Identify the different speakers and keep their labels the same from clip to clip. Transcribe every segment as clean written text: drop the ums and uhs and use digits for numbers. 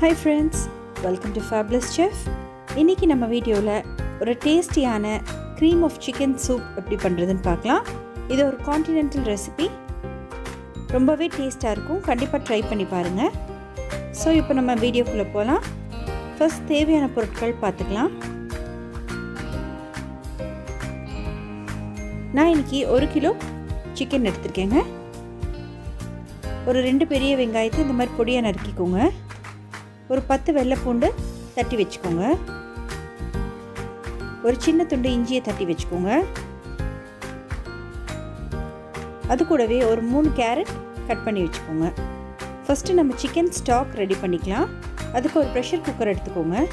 Speaker 1: Hi friends, welcome to Fabulous Chef. இன்னைக்கு நம்ம வீடியோவில் ஒரு டேஸ்டியான cream of chicken soup எப்படி பண்ணுறதுன்னு பார்க்கலாம். இது ஒரு கான்டினென்டல் ரெசிபி, ரொம்பவே டேஸ்ட்டாக இருக்கும். கண்டிப்பாக ட்ரை பண்ணி பாருங்கள். ஸோ இப்போ நம்ம வீடியோக்குள்ளே போகலாம். ஃபர்ஸ்ட் தேவையான பொருட்கள் பார்த்துக்கலாம். நான் இன்றைக்கி 1 கிலோ சிக்கன் எடுத்துருக்கேங்க. ஒரு 2 பெரிய வெங்காயத்தை இந்த மாதிரி பொடியாக நறுக்கிக்கோங்க. ஒரு 10 வெள்ளை பூண்டு தட்டி வச்சுக்கோங்க. ஒரு சின்ன துண்டு இஞ்சியை தட்டி வச்சுக்கோங்க. அது கூடவே ஒரு 3 கேரட் கட் பண்ணி வச்சுக்கோங்க. ஃபஸ்ட்டு நம்ம சிக்கன் ஸ்டாக் ரெடி பண்ணிக்கலாம். அதுக்கு ஒரு ப்ரெஷர் குக்கர் எடுத்துக்கோங்க.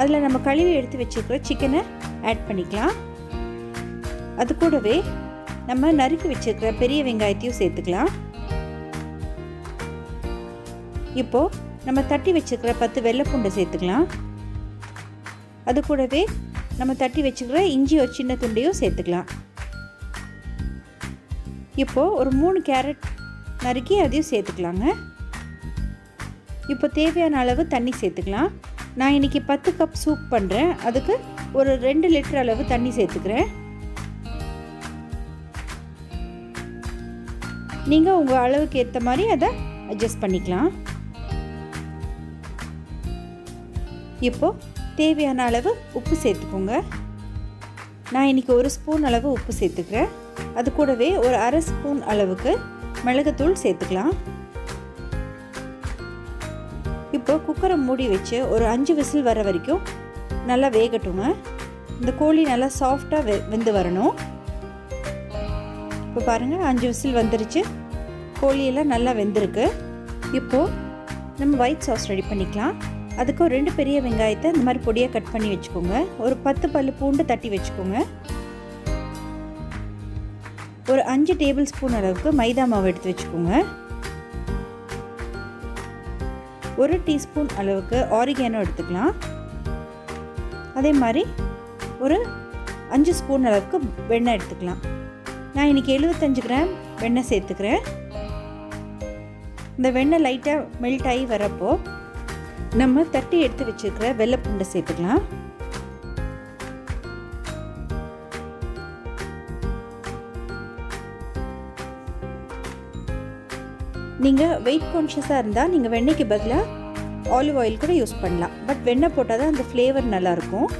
Speaker 1: அதில் நம்ம கழுவி எடுத்து வச்சுருக்கிற சிக்கனை ஆட் பண்ணிக்கலாம். அது கூடவே நம்ம நறுக்கி வச்சுருக்கிற பெரிய வெங்காயத்தையும் சேர்த்துக்கலாம். இப்போது நம்ம தட்டி வச்சுக்கிற 10 வெள்ளை பூண்டை சேர்த்துக்கலாம். அது கூடவே நம்ம தட்டி வச்சுக்கிற இஞ்சி ஒரு சின்ன துண்டையும் சேர்த்துக்கலாம். இப்போது ஒரு 3 கேரட் நறுக்கி அதையும் சேர்த்துக்கலாங்க. இப்போ தேவையான அளவு தண்ணி சேர்த்துக்கலாம். நான் இன்றைக்கி 10 கப் சூப் பண்ணுறேன். அதுக்கு ஒரு 2 லிட்டர் அளவு தண்ணி சேர்த்துக்கிறேன். நீங்கள் உங்கள் அளவுக்கு ஏற்ற மாதிரி அதை அட்ஜஸ்ட் பண்ணிக்கலாம். இப்போது தேவையான அளவு உப்பு சேர்த்துக்கோங்க. நான் இன்றைக்கி 1 ஸ்பூன் அளவு உப்பு சேர்த்துக்கிறேன். அது கூடவே ஒரு அரை ஸ்பூன் அளவுக்கு மிளகுத்தூள் சேர்த்துக்கலாம். இப்போ குக்கரை மூடி வச்சு ஒரு 5 விசில் வர வரைக்கும் நல்லா வேகட்டுங்க. இந்த கோழி நல்லா சாஃப்டாக வெந்து வரணும். இப்போ பாருங்கள், 5 விசில் வந்துருச்சு. கோழியெல்லாம் நல்லா வெந்திருக்கு. இப்போது நம்ம ஒயிட் சாஸ் ரெடி பண்ணிக்கலாம். அதுக்கு ஒரு 2 பெரிய வெங்காயத்தை இந்த மாதிரி பொடியாக கட் பண்ணி வச்சுக்கோங்க. ஒரு 10 பல்லு பூண்டு தட்டி வச்சுக்கோங்க. ஒரு 5 டேபிள் ஸ்பூன் அளவுக்கு மைதா மாவு எடுத்து வச்சுக்கோங்க. 1 டீஸ்பூன் அளவுக்கு ஆரிகானோ எடுத்துக்கலாம். அதே மாதிரி ஒரு 5 ஸ்பூன் அளவுக்கு வெண்ணெய் எடுத்துக்கலாம். நான் இன்றைக்கி 75 கிராம் வெண்ணெய் சேர்த்துக்கிறேன். இந்த வெண்ணெய் லைட்டாக மெல்ட் ஆகி வரப்போ நம்ம தட்டி எடுத்து வச்சுருக்கிற வெள்ளை பூண்டை சேர்த்துக்கலாம். நீங்கள் வெயிட் கான்ஷியஸாக இருந்தால் நீங்கள் வெண்ணெய்க்கு பதிலாக ஆலிவ் ஆயில் கூட யூஸ் பண்ணலாம். பட் வெண்ணெய் போட்டால் தான் அந்த ஃப்ளேவர் நல்லாயிருக்கும்.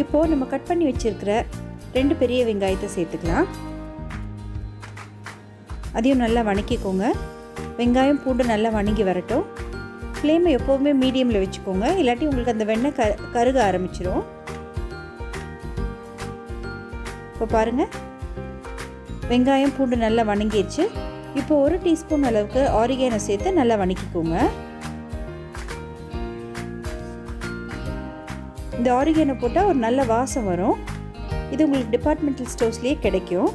Speaker 1: இப்போது நம்ம கட் பண்ணி வச்சுருக்கிற 2 பெரிய வெங்காயத்தை சேர்த்துக்கலாம். அதையும் நல்லா வணக்கிக்கோங்க. வெங்காயம் பூண்டு நல்லா வணங்கி வரட்டும். ஃப்ளேமை எப்போவுமே மீடியமில் வச்சுக்கோங்க, இல்லாட்டி உங்களுக்கு அந்த வெண்ணெய் கருக ஆரம்பிச்சிடும். இப்போ பாருங்கள், வெங்காயம் பூண்டு நல்லா வணங்கிடுச்சு. இப்போ 1 டீஸ்பூன் அளவுக்கு ஆரிகானோ சேர்த்து நல்லா வணக்கிக்கோங்க. இந்த ஆரிகானோ போட்டால் ஒரு நல்ல வாசம் வரும். இது உங்களுக்கு டிபார்ட்மெண்டல் ஸ்டோர்ஸ்லேயே கிடைக்கும்.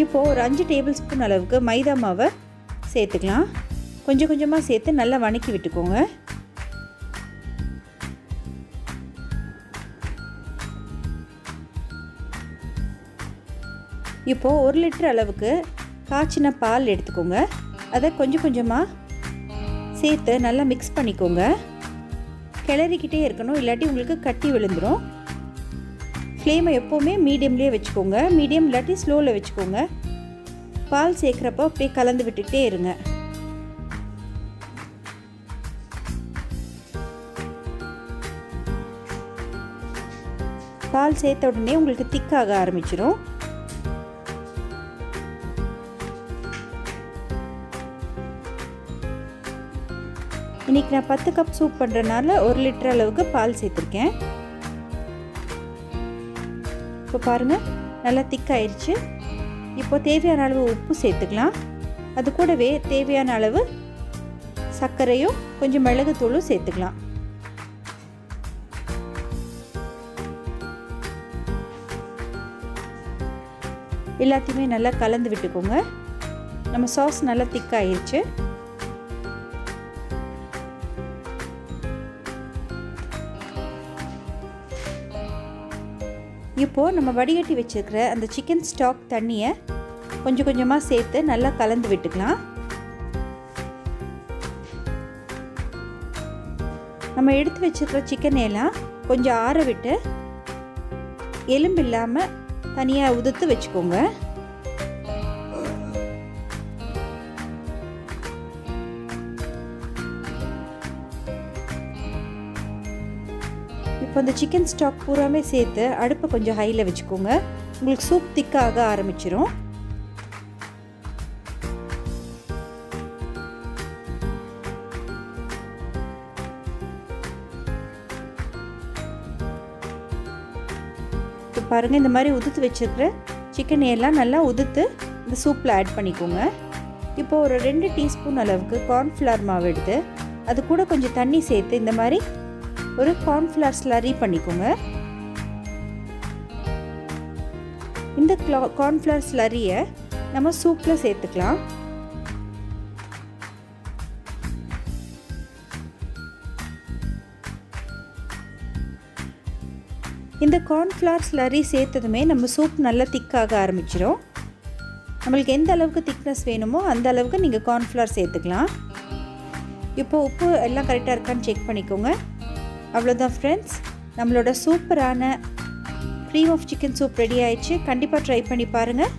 Speaker 1: இப்போது ஒரு 5 டேபிள் ஸ்பூன் அளவுக்கு மைதா மாவை சேர்த்துக்கலாம். கொஞ்சம் கொஞ்சமாக சேர்த்து நல்லா வணக்கி விட்டுக்கோங்க. இப்போது 1 லிட்டர் அளவுக்கு காய்ச்சின பால் எடுத்துக்கோங்க. அதை கொஞ்சம் கொஞ்சமாக சேர்த்து நல்லா மிக்ஸ் பண்ணிக்கோங்க. கிளறிக்கிட்டே இருக்கணும், இல்லாட்டி உங்களுக்கு கட்டி விழுந்துடும். ஃப்ளேமை எப்போவுமே மீடியம்லேயே வச்சுக்கோங்க. மீடியம் இல்லாட்டி ஸ்லோவில் வச்சுக்கோங்க. பால் சேர்க்குறப்போ அப்படியே கலந்து விட்டுக்கிட்டே இருங்க. பால் சேர்த்த உடனே உங்களுக்கு திக்காக ஆரம்பிச்சிடும். இன்றைக்கி நான் 10 கப் சூப் பண்ணுறதுனால 1 லிட்டர் அளவுக்கு பால் சேர்த்துருக்கேன். இப்போ பாருங்கள், நல்லா திக்காயிடுச்சு. இப்போ தேவையான அளவு உப்பு சேர்த்துக்கலாம். அது கூடவே தேவையான அளவு சர்க்கரையும் கொஞ்சம் மிளகுத்தூளும் சேர்த்துக்கலாம். எல்லாத்தையுமே நல்லா கலந்து விட்டுக்கோங்க. நம்ம சாஸ் நல்லா திக்காயிடுச்சு. இப்போது நம்ம வடிகட்டி வச்சுருக்கிற அந்த சிக்கன் ஸ்டாக் தண்ணியை கொஞ்சம் கொஞ்சமாக சேர்த்து நல்லா கலந்து விட்டுக்கலாம். நம்ம எடுத்து வச்சுருக்கிற சிக்கன் எல்லாம் கொஞ்சம் ஆற விட்டு எலும்பு இல்லாமல் தனியாக உதுத்து வச்சுக்கோங்க. இப்போ இந்த சிக்கன் ஸ்டாக் பூராமே சேர்த்து அடுப்பை கொஞ்சம் ஹையில் வச்சுக்கோங்க. உங்களுக்கு சூப் திக்காக ஆரம்பிச்சிடும். இப்போ பாருங்கள், இந்த மாதிரி உதுத்து வச்சுருக்கிற சிக்கன் எல்லாம் நல்லா உதுத்து இந்த சூப்பில் ஆட் பண்ணிக்கோங்க. இப்போ ஒரு 2 டீஸ்பூன் அளவுக்கு கார்ன்ஃப்ளவர் மாவு எடுத்து அது கூட கொஞ்சம் தண்ணி சேர்த்து இந்த மாதிரி ஒரு கார்ன்ஃப்ளவர் ஸ்லரி பண்ணிக்கோங்க. இந்த கார்ன்ஃப்ளவர் ஸ்லரியை நம்ம சூப்பில் சேர்த்துக்கலாம். இந்த கார்ன்ஃப்ளவர் ஸ்லரி சேர்த்ததுமே நம்ம சூப் நல்லா திக்காக ஆரம்பிச்சிடும். நம்மளுக்கு எந்த அளவுக்கு திக்னஸ் வேணுமோ அந்த அளவுக்கு நீங்கள் கார்ன்ஃப்ளவர் சேர்த்துக்கலாம். இப்போ உப்பு எல்லாம் கரெக்டாக இருக்கான்னு செக் பண்ணிக்கோங்க. அவ்வளோதான் ஃப்ரெண்ட்ஸ், நம்மளோட சூப்பரான cream of chicken soup ready ஆயிடுச்சு. கண்டிப்பாக ட்ரை பண்ணி பாருங்கள்.